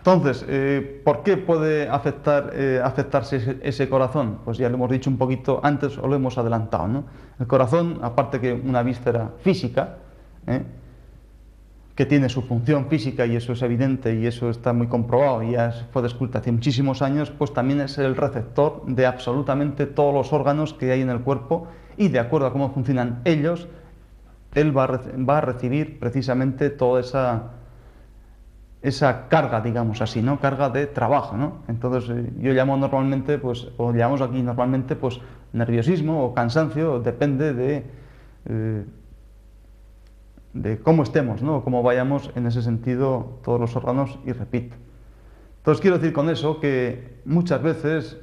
Entonces, ¿por qué puede afectarse ese corazón? Pues ya lo hemos dicho un poquito antes o lo hemos adelantado, ¿no? El corazón, aparte que una víscera física, ¿eh? que tiene su función física y eso es evidente y eso está muy comprobado y ya fue descubierto hace muchísimos años, pues también es el receptor de absolutamente todos los órganos que hay en el cuerpo y de acuerdo a cómo funcionan ellos, él va a recibir precisamente toda esa carga, digamos así, ¿no? Carga de trabajo, ¿no? Entonces yo llamo normalmente, pues, o llamamos aquí normalmente, pues, nerviosismo o cansancio, depende de cómo estemos, ¿no? Cómo vayamos en ese sentido todos los órganos y repito. Entonces quiero decir con eso que muchas veces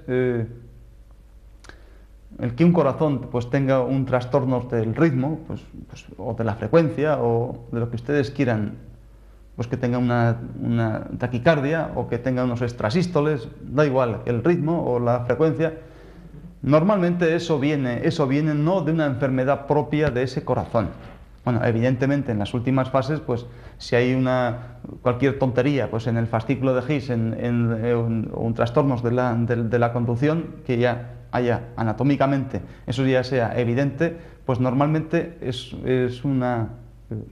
el que un corazón pues tenga un trastorno del ritmo o de la frecuencia o de lo que ustedes quieran, pues que tenga una taquicardia o que tenga unos extrasístoles, da igual el ritmo o la frecuencia, normalmente eso viene no de una enfermedad propia de ese corazón. Bueno, evidentemente en las últimas fases, pues si hay cualquier tontería, pues en el fascículo de His, un trastornos de la conducción, que ya haya anatómicamente, eso ya sea evidente, pues normalmente es una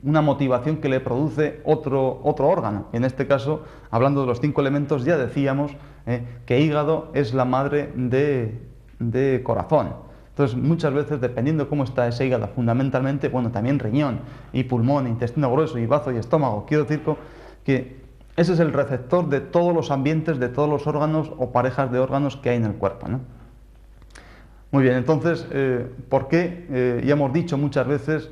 motivación que le produce otro órgano. En este caso, hablando de los 5 elementos, ya decíamos que hígado es la madre de corazón. Entonces, muchas veces, dependiendo cómo está ese hígado, fundamentalmente, bueno, también riñón y pulmón, intestino grueso y bazo y estómago, quiero decir que ese es el receptor de todos los ambientes, de todos los órganos o parejas de órganos que hay en el cuerpo, ¿no? Muy bien, entonces, ¿por qué? Ya hemos dicho muchas veces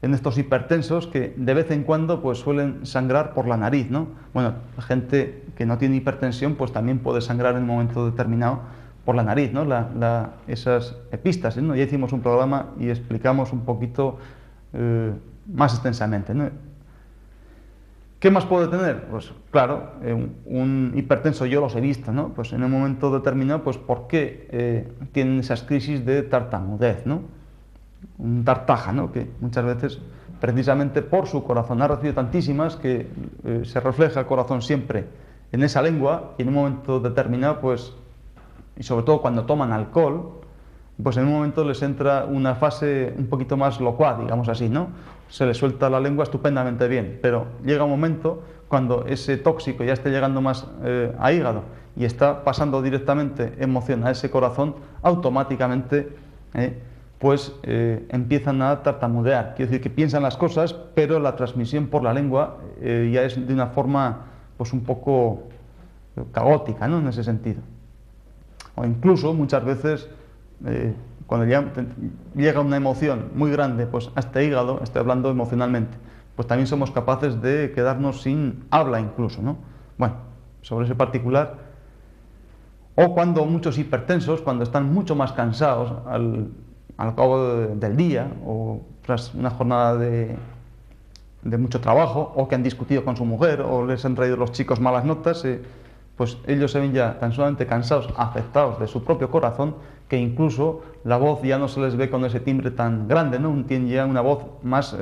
en estos hipertensos que de vez en cuando pues suelen sangrar por la nariz, ¿no? Bueno, la gente que no tiene hipertensión pues también puede sangrar en un momento determinado por la nariz, ¿no? Esas epístasis, ¿no? Ya hicimos un programa y explicamos un poquito más extensamente, ¿no? ¿Qué más puede tener? Pues claro, un hipertenso yo los he visto, ¿no? Pues en un momento determinado, pues ¿por qué tienen esas crisis de tartamudez, ¿no? Un tartaja, ¿no? Que muchas veces, precisamente por su corazón, ha recibido tantísimas que se refleja el corazón siempre en esa lengua y en un momento determinado, pues, y sobre todo cuando toman alcohol, pues en un momento les entra una fase un poquito más locuaz, digamos así, ¿no? Se les suelta la lengua estupendamente bien, pero llega un momento cuando ese tóxico ya esté llegando más a hígado y está pasando directamente emoción a ese corazón, automáticamente empiezan a tartamudear. Quiere decir que piensan las cosas, pero la transmisión por la lengua ya es de una forma pues un poco caótica, ¿no? En ese sentido. O incluso muchas veces cuando ya llega una emoción muy grande pues a este hígado, estoy hablando emocionalmente, pues también somos capaces de quedarnos sin habla incluso, ¿no? Bueno, sobre ese particular. O cuando muchos hipertensos, cuando están mucho más cansados al cabo del día o tras una jornada de mucho trabajo o que han discutido con su mujer o les han traído los chicos malas notas, pues ellos se ven ya tan sumamente cansados, afectados de su propio corazón, que incluso la voz ya no se les ve con ese timbre tan grande, ¿no? Tienen ya una voz más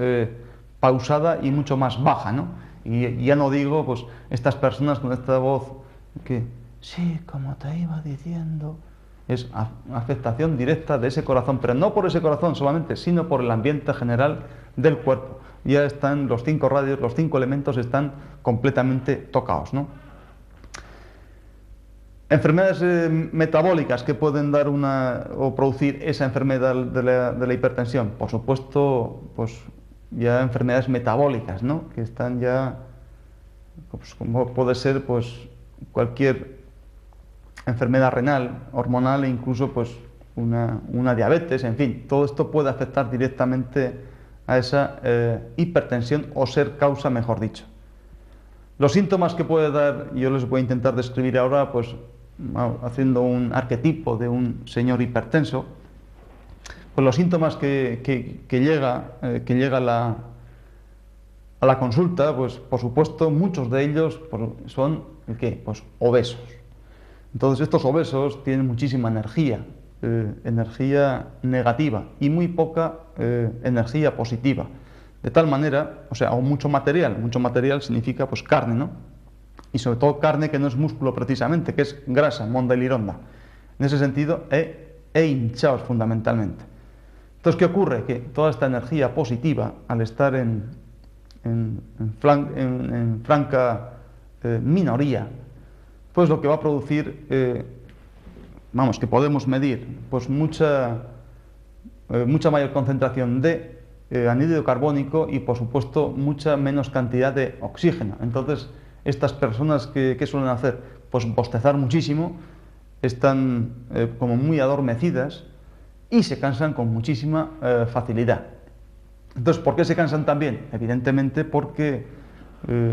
pausada y mucho más baja, ¿no? Y ya no digo, pues, estas personas con esta voz que, sí, como te iba diciendo, es afectación directa de ese corazón, pero no por ese corazón solamente, sino por el ambiente general del cuerpo. Ya están los 5 radios, los 5 elementos están completamente tocados, ¿no? Enfermedades metabólicas que pueden dar o producir esa enfermedad de la hipertensión, por supuesto, pues ya enfermedades metabólicas, ¿no? Que están ya, pues, como puede ser, pues cualquier enfermedad renal, hormonal e incluso pues una diabetes, en fin, todo esto puede afectar directamente a esa hipertensión o ser causa, mejor dicho. Los síntomas que puede dar, yo les voy a intentar describir ahora, pues haciendo un arquetipo de un señor hipertenso, pues los síntomas que llega a la consulta, pues por supuesto muchos de ellos son ¿qué? Pues obesos. Entonces estos obesos tienen muchísima energía, energía negativa y muy poca energía positiva. De tal manera, o sea, o mucho material significa pues carne, ¿no? y sobre todo carne que no es músculo precisamente, que es grasa, monda y lironda. En ese sentido, hinchados fundamentalmente. Entonces, ¿qué ocurre? Que toda esta energía positiva, al estar en franca minoría, pues lo que va a producir, vamos, que podemos medir, pues mucha mayor concentración de anhídrido carbónico y, por supuesto, mucha menos cantidad de oxígeno. Entonces, estas personas que suelen hacer, pues bostezar muchísimo, están como muy adormecidas y se cansan con muchísima facilidad. Entonces, ¿por qué se cansan también? Evidentemente porque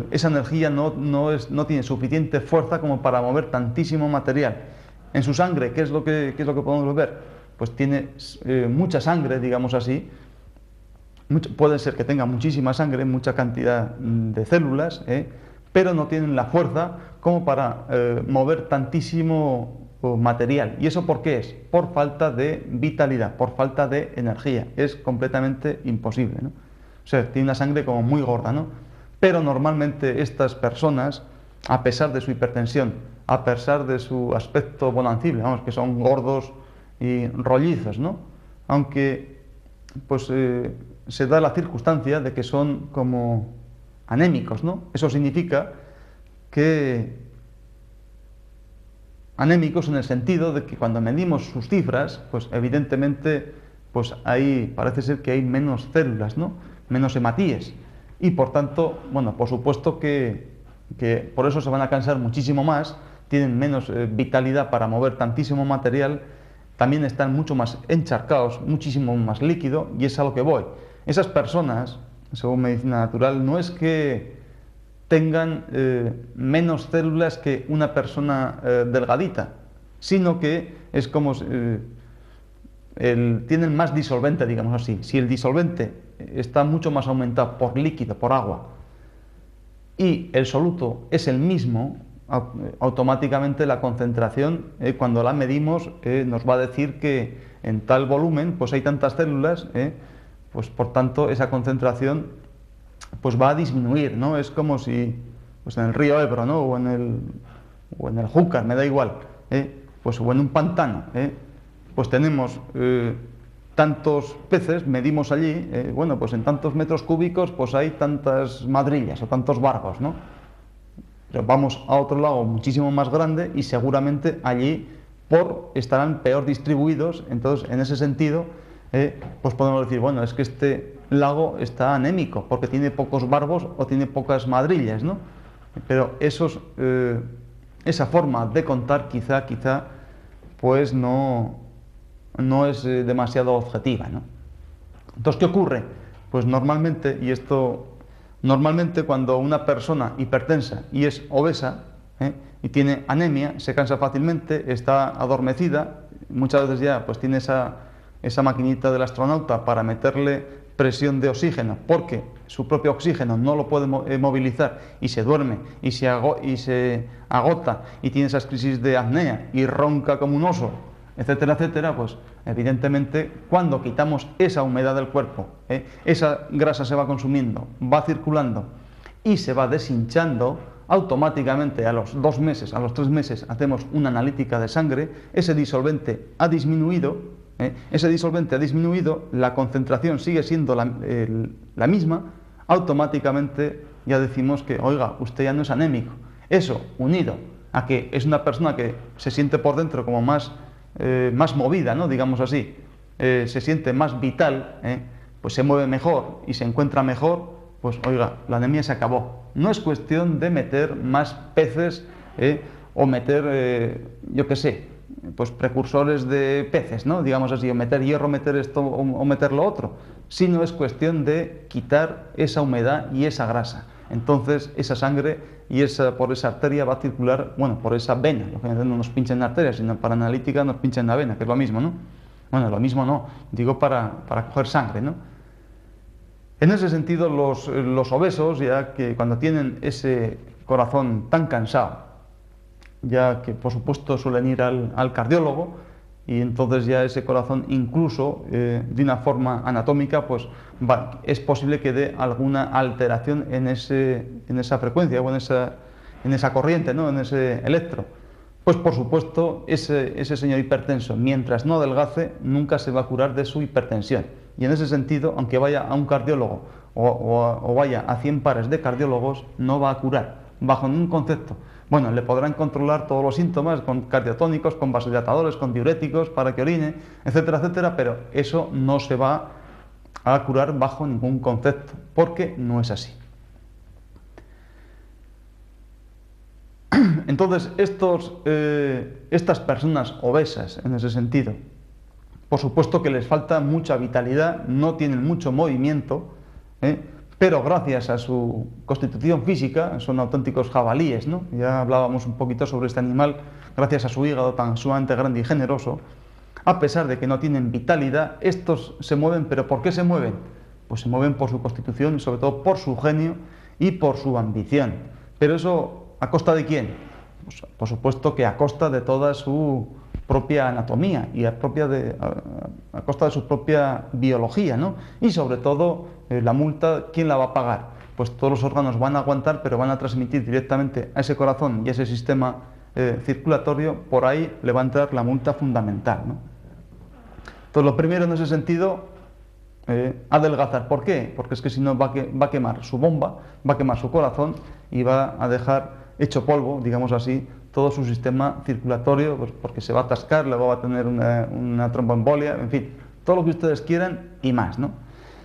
esa energía no tiene suficiente fuerza como para mover tantísimo material. En su sangre, ¿qué es lo que podemos ver? Pues tiene mucha sangre, digamos así. Puede ser que tenga muchísima sangre, mucha cantidad de células, pero no tienen la fuerza como para mover tantísimo material. ¿Y eso por qué es? Por falta de vitalidad, por falta de energía. Es completamente imposible, ¿no? O sea, tiene una sangre como muy gorda, ¿no? Pero normalmente estas personas, a pesar de su hipertensión, a pesar de su aspecto bonancible, vamos, que son gordos y rollizos, ¿no? Aunque pues se da la circunstancia de que son como anémicos, ¿no? Eso significa que anémicos en el sentido de que cuando medimos sus cifras, pues evidentemente pues ahí parece ser que hay menos células, ¿no? Menos hematíes. Y por tanto, bueno, por supuesto que por eso se van a cansar muchísimo más, tienen menos vitalidad para mover tantísimo material, también están mucho más encharcados, muchísimo más líquido, y es a lo que voy. Esas personas, según medicina natural, no es que tengan menos células que una persona delgadita, sino que es como tienen más disolvente, digamos así. Si el disolvente está mucho más aumentado por líquido, por agua, y el soluto es el mismo, automáticamente la concentración, cuando la medimos, nos va a decir que en tal volumen pues hay tantas células, pues por tanto esa concentración pues va a disminuir, ¿no? Es como si pues en el río Ebro, ¿no? o en el Júcar, me da igual, pues o en un pantano, pues tenemos tantos peces, medimos allí, bueno, pues en tantos metros cúbicos pues hay tantas madrillas o tantos barbos, ¿no? Pero vamos a otro lago muchísimo más grande y seguramente allí estarán peor distribuidos. Entonces, en ese sentido, pues podemos decir, bueno, es que este lago está anémico porque tiene pocos barbos o tiene pocas madrillas, ¿no? Pero esa forma de contar quizá pues no es demasiado objetiva, ¿no? Entonces, ¿qué ocurre? Pues normalmente, normalmente cuando una persona hipertensa y es obesa y tiene anemia, se cansa fácilmente, está adormecida, muchas veces ya pues tiene esa maquinita del astronauta para meterle presión de oxígeno, porque su propio oxígeno no lo puede movilizar y se duerme y se agota y tiene esas crisis de apnea y ronca como un oso, etcétera, etcétera. Pues evidentemente cuando quitamos esa humedad del cuerpo, esa grasa se va consumiendo, va circulando y se va deshinchando, automáticamente a los 2 meses, a los 3 meses hacemos una analítica de sangre, ese disolvente ha disminuido, la concentración sigue siendo la misma, automáticamente ya decimos que, oiga, usted ya no es anémico. Eso, unido a que es una persona que se siente por dentro como más movida, ¿no? Digamos así, se siente más vital, pues se mueve mejor y se encuentra mejor, pues oiga, la anemia se acabó. No es cuestión de meter más peces o meter, yo qué sé, pues precursores de peces, ¿no? Digamos así, o meter hierro, meter esto o meter lo otro, sino es cuestión de quitar esa humedad y esa grasa. Entonces esa sangre y por esa arteria va a circular, bueno, por esa vena. Lógicamente no nos pinchan en la arteria, sino para analítica nos pinchan en la vena, que es lo mismo, ¿no? Bueno, lo mismo no, digo para coger sangre, ¿no? En ese sentido, los obesos, ya que cuando tienen ese corazón tan cansado, ya que por supuesto suelen ir al cardiólogo, y entonces ya ese corazón incluso de una forma anatómica pues es posible que dé alguna alteración en esa frecuencia o en en esa corriente, ¿no? En ese electro. Pues por supuesto, ese señor hipertenso, mientras no adelgace, nunca se va a curar de su hipertensión. Y en ese sentido, aunque vaya a un cardiólogo o vaya a 100 pares de cardiólogos, no va a curar, bajo ningún concepto. Bueno, le podrán controlar todos los síntomas con cardiotónicos, con vasodilatadores, con diuréticos para que orine, etcétera, etcétera, pero eso no se va a curar bajo ningún concepto, porque no es así. Entonces, estas personas obesas, en ese sentido, por supuesto que les falta mucha vitalidad, no tienen mucho movimiento, pero gracias a su constitución física, son auténticos jabalíes, ¿no? Ya hablábamos un poquito sobre este animal, gracias a su hígado tan sumamente grande y generoso. A pesar de que no tienen vitalidad, estos se mueven, ¿pero por qué se mueven? Pues se mueven por su constitución y sobre todo por su genio y por su ambición. Pero eso, ¿a costa de quién? Pues, por supuesto que a costa de toda su propia anatomía y a costa de su propia biología, ¿no? Y sobre todo, la multa, ¿quién la va a pagar? Pues todos los órganos van a aguantar, pero van a transmitir directamente a ese corazón y a ese sistema circulatorio, por ahí le va a entrar la multa fundamental, ¿no? Entonces, lo primero en ese sentido, adelgazar. ¿Por qué? Porque es que si no va a quemar su bomba, va a quemar su corazón y va a dejar hecho polvo, digamos así, todo su sistema circulatorio, pues porque se va a atascar, luego va a tener una tromboembolia, en fin, todo lo que ustedes quieran y más, ¿no?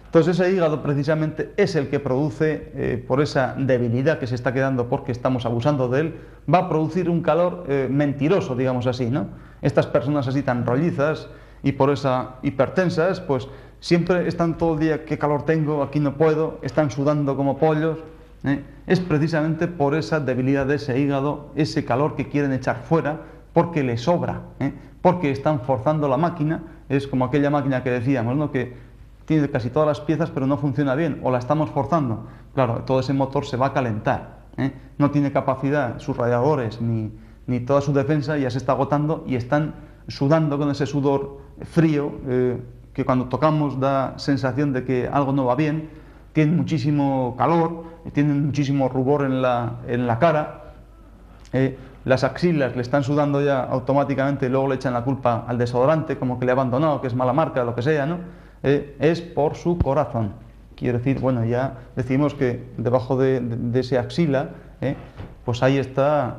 Entonces ese hígado precisamente es el que produce, por esa debilidad que se está quedando porque estamos abusando de él, va a producir un calor mentiroso, digamos así, ¿no? Estas personas así tan rollizas y por esa hipertensas, pues siempre están todo el día, qué calor tengo, aquí no puedo, están sudando como pollos. Es precisamente por esa debilidad de ese hígado, ese calor que quieren echar fuera, porque les sobra, porque están forzando la máquina. Es como aquella máquina que decíamos, ¿no? Que tiene casi todas las piezas pero no funciona bien, o la estamos forzando. Claro, todo ese motor se va a calentar, no tiene capacidad, sus radiadores ni toda su defensa ya se está agotando y están sudando con ese sudor frío que cuando tocamos da sensación de que algo no va bien, tienen muchísimo calor, tienen muchísimo rubor en la cara, las axilas le están sudando ya automáticamente y luego le echan la culpa al desodorante, como que le ha abandonado, que es mala marca, lo que sea, ¿no? Es por su corazón. Quiere decir, bueno, ya decimos que debajo de ese axila, pues ahí está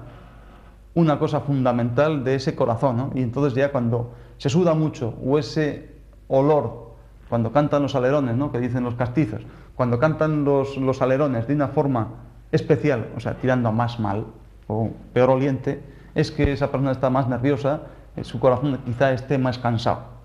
una cosa fundamental de ese corazón, ¿no? Y entonces ya cuando se suda mucho o ese olor, cuando cantan los alerones, ¿no? Que dicen los castizos, cuando cantan los alerones de una forma especial, o sea, tirando a más mal o peor oliente, es que esa persona está más nerviosa, su corazón quizá esté más cansado.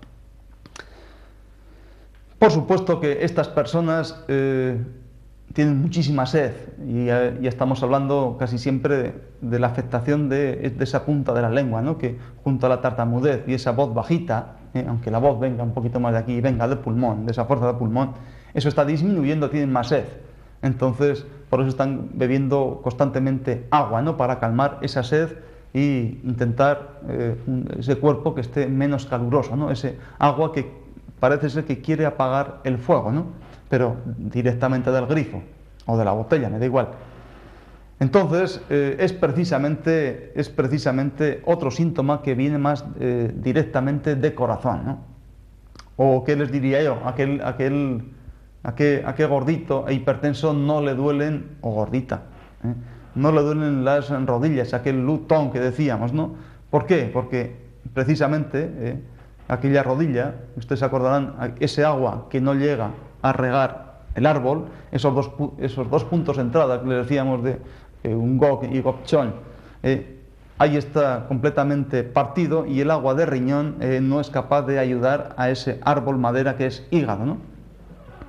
Por supuesto que estas personas tienen muchísima sed y ya estamos hablando casi siempre de la afectación de esa punta de la lengua, ¿no? Que junto a la tartamudez y esa voz bajita, aunque la voz venga un poquito más de aquí, venga del pulmón, de esa fuerza del pulmón, eso está disminuyendo, tienen más sed. Entonces, por eso están bebiendo constantemente agua, ¿no? Para calmar esa sed y intentar ese cuerpo que esté menos caluroso, ¿no? Ese agua que parece ser que quiere apagar el fuego, ¿no? Pero directamente del grifo o de la botella, me da igual. Entonces, es precisamente otro síntoma que viene más directamente de corazón, ¿no? O, ¿qué les diría yo? A qué gordito e hipertenso no le duelen, o gordita, no le duelen las rodillas, aquel lutón que decíamos, ¿no? ¿Por qué? Porque precisamente aquella rodilla, ustedes se acordarán, ese agua que no llega a regar el árbol, esos dos puntos de entrada que le decíamos de Ungok y Gopchon, ahí está completamente partido y el agua de riñón no es capaz de ayudar a ese árbol madera que es hígado, ¿no?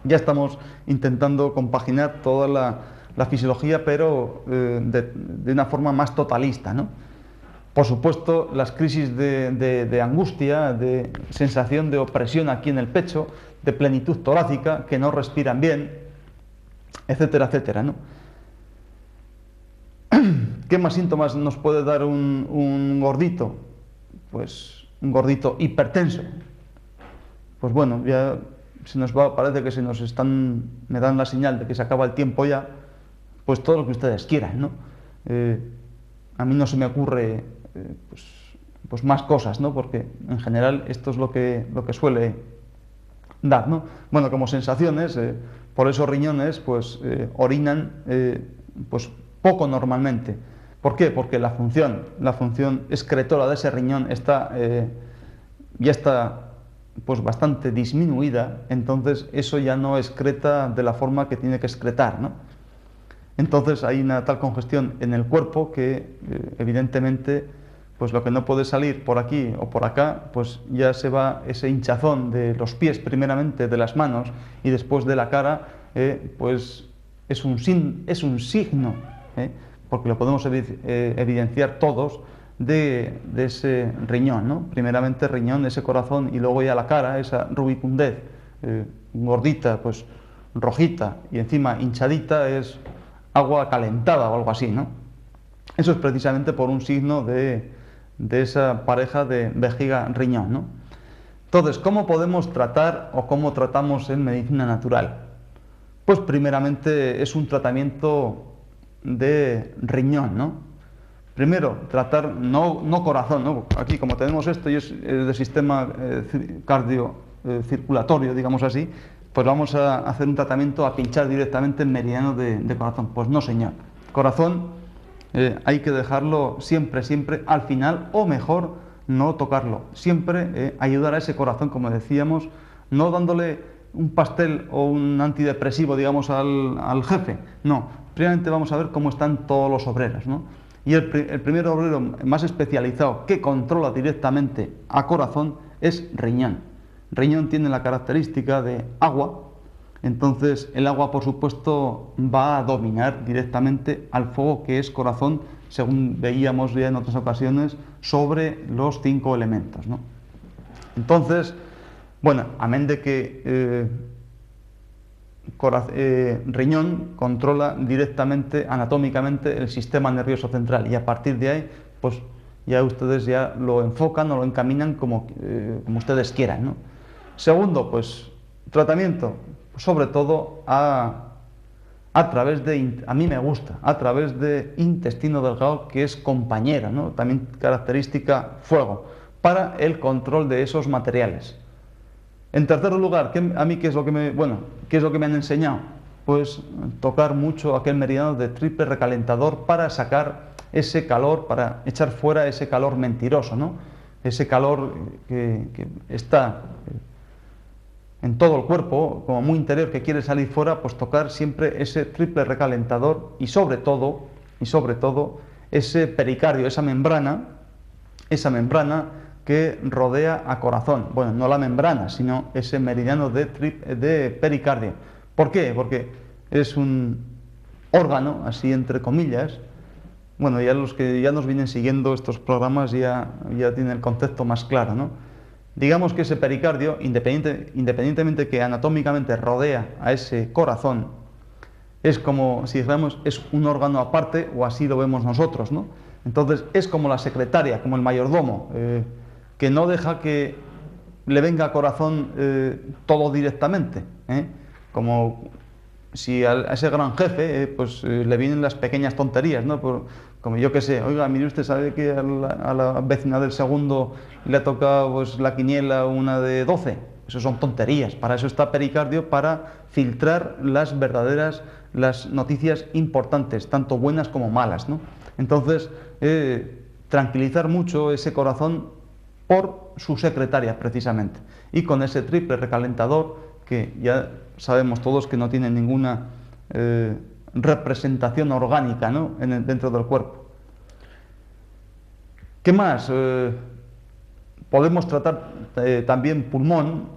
Ya estamos intentando compaginar toda la fisiología, pero de una forma más totalista, ¿no? Por supuesto, las crisis de angustia, de sensación de opresión aquí en el pecho, de plenitud torácica, que no respiran bien, etcétera, etcétera, ¿no? ¿Qué más síntomas nos puede dar un gordito? Pues un gordito hipertenso. Pues bueno, ya parece que me dan la señal de que se acaba el tiempo ya, pues todo lo que ustedes quieran, ¿no? a mí no se me ocurre pues más cosas, ¿no? Porque en general esto es lo que suele dar, ¿no? Bueno, como sensaciones, por esos riñones pues orinan pues poco normalmente. ¿Por qué? Porque la función excretora de ese riñón ya está pues bastante disminuida, entonces eso ya no excreta de la forma que tiene que excretar, ¿no? Entonces hay una tal congestión en el cuerpo que evidentemente pues lo que no puede salir por aquí o por acá, pues ya se va ese hinchazón de los pies primeramente, de las manos y después de la cara, pues es un signo, porque lo podemos evidenciar todos, de ese riñón, ¿no? Primeramente riñón, ese corazón, y luego ya la cara, esa rubicundez, gordita, pues rojita y encima hinchadita, es agua calentada o algo así, ¿no? Eso es precisamente por un signo de esa pareja de vejiga-riñón, ¿no? Entonces, ¿cómo podemos tratar o cómo tratamos en medicina natural? Pues primeramente es un tratamiento de riñón, ¿no? Primero, tratar no corazón, ¿no? Aquí como tenemos esto y es de sistema cardiocirculatorio, digamos así, pues vamos a hacer un tratamiento a pinchar directamente en meridiano de corazón. Pues no, señor. Corazón hay que dejarlo siempre al final, o mejor, no tocarlo. Siempre ayudar a ese corazón, como decíamos, no dándole un pastel o un antidepresivo, digamos, al jefe. No, primeramente vamos a ver cómo están todos los obreros, ¿no? Y el primer obrero más especializado que controla directamente a corazón es riñón. Riñón tiene la característica de agua, entonces el agua, por supuesto, va a dominar directamente al fuego que es corazón, según veíamos ya en otras ocasiones, sobre los 5 elementos, ¿no? Entonces, bueno, amén de que riñón controla directamente, anatómicamente, el sistema nervioso central, y a partir de ahí, pues ya ustedes ya lo enfocan o lo encaminan como ustedes quieran, ¿no? Segundo, pues tratamiento, sobre todo a través de, a mí me gusta, a través de intestino delgado, que es compañera, ¿no? También característica fuego, para el control de esos materiales. En tercer lugar, a mí ¿qué es lo que me han enseñado? Pues tocar mucho aquel meridiano de triple recalentador para sacar ese calor, para echar fuera ese calor mentiroso, ¿no? Ese calor que está en todo el cuerpo, como muy interior, que quiere salir fuera, pues tocar siempre ese triple recalentador y sobre todo ese pericardio, esa membrana que rodea a corazón. Bueno, no la membrana, sino ese meridiano de pericardio. ¿Por qué? Porque es un órgano, así entre comillas. Bueno, ya los que ya nos vienen siguiendo estos programas ya tienen el concepto más claro, ¿no? Digamos que ese pericardio, independientemente que anatómicamente rodea a ese corazón, es como, si dijéramos, es un órgano aparte, o así lo vemos nosotros, ¿no? Entonces es como la secretaria, como el mayordomo, que no deja que le venga a corazón todo directamente, como si a ese gran jefe pues le vienen las pequeñas tonterías, ¿no? Como yo que sé, oiga, mire usted, ¿sabe que a la vecina del segundo le ha tocado pues la quiniela una de 12? Eso son tonterías. Para eso está pericardio, para filtrar las noticias importantes, tanto buenas como malas, ¿no? Entonces, tranquilizar mucho ese corazón por su secretaria, precisamente. Y con ese triple recalentador, que ya sabemos todos que no tiene ninguna representación orgánica, ¿no? Dentro del cuerpo. ¿Qué más? Podemos tratar también pulmón.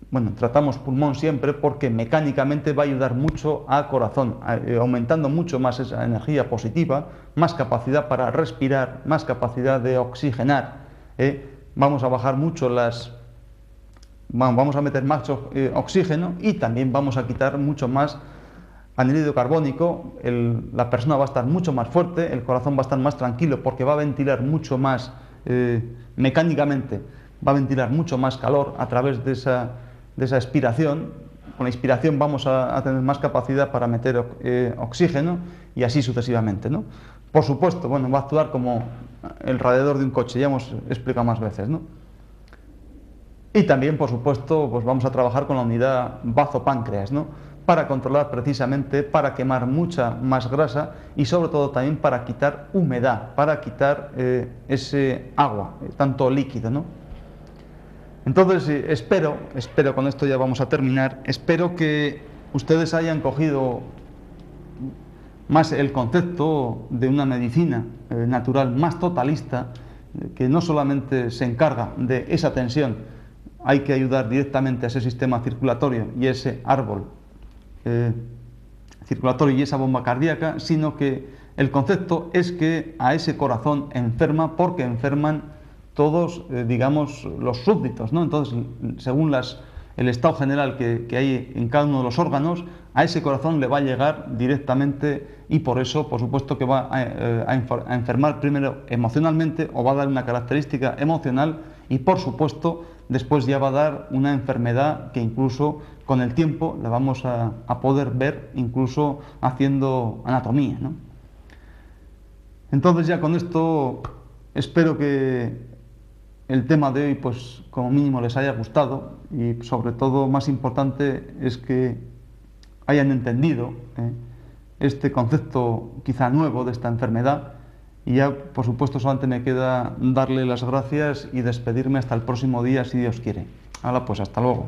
Bueno, tratamos pulmón siempre porque mecánicamente va a ayudar mucho a corazón, aumentando mucho más esa energía positiva, más capacidad para respirar, más capacidad de oxigenar. Vamos a bajar mucho vamos a meter más oxígeno, y también vamos a quitar mucho más anhídrido carbónico. La persona va a estar mucho más fuerte, el corazón va a estar más tranquilo porque va a ventilar mucho más mecánicamente, va a ventilar mucho más calor a través de esa expiración, con la inspiración vamos a tener más capacidad para meter oxígeno y así sucesivamente, ¿no? Por supuesto, bueno, va a actuar como el radiador de un coche, ya hemos explicado más veces, ¿no? Y también, por supuesto, pues vamos a trabajar con la unidad bazo-páncreas, ¿no? Para controlar precisamente, para quemar mucha más grasa y sobre todo también para quitar humedad, para quitar ese agua, tanto líquido, ¿no? Entonces, espero, con esto ya vamos a terminar, espero que ustedes hayan cogido más el concepto de una medicina natural más totalista, que no solamente se encarga de esa tensión, hay que ayudar directamente a ese sistema circulatorio y ese árbol circulatorio y esa bomba cardíaca, sino que el concepto es que a ese corazón enferma porque enferman todos, digamos, los súbditos, ¿no? Entonces, según el estado general que hay en cada uno de los órganos, a ese corazón le va a llegar directamente y por eso, por supuesto, que va a enfermar primero emocionalmente o va a dar una característica emocional y, por supuesto, después ya va a dar una enfermedad que incluso con el tiempo la vamos a poder ver incluso haciendo anatomía, ¿no? Entonces ya con esto espero que el tema de hoy, pues como mínimo les haya gustado y sobre todo, más importante, es que hayan entendido este concepto quizá nuevo de esta enfermedad y ya, por supuesto, solamente me queda darle las gracias y despedirme hasta el próximo día, si Dios quiere. Hala, pues hasta luego.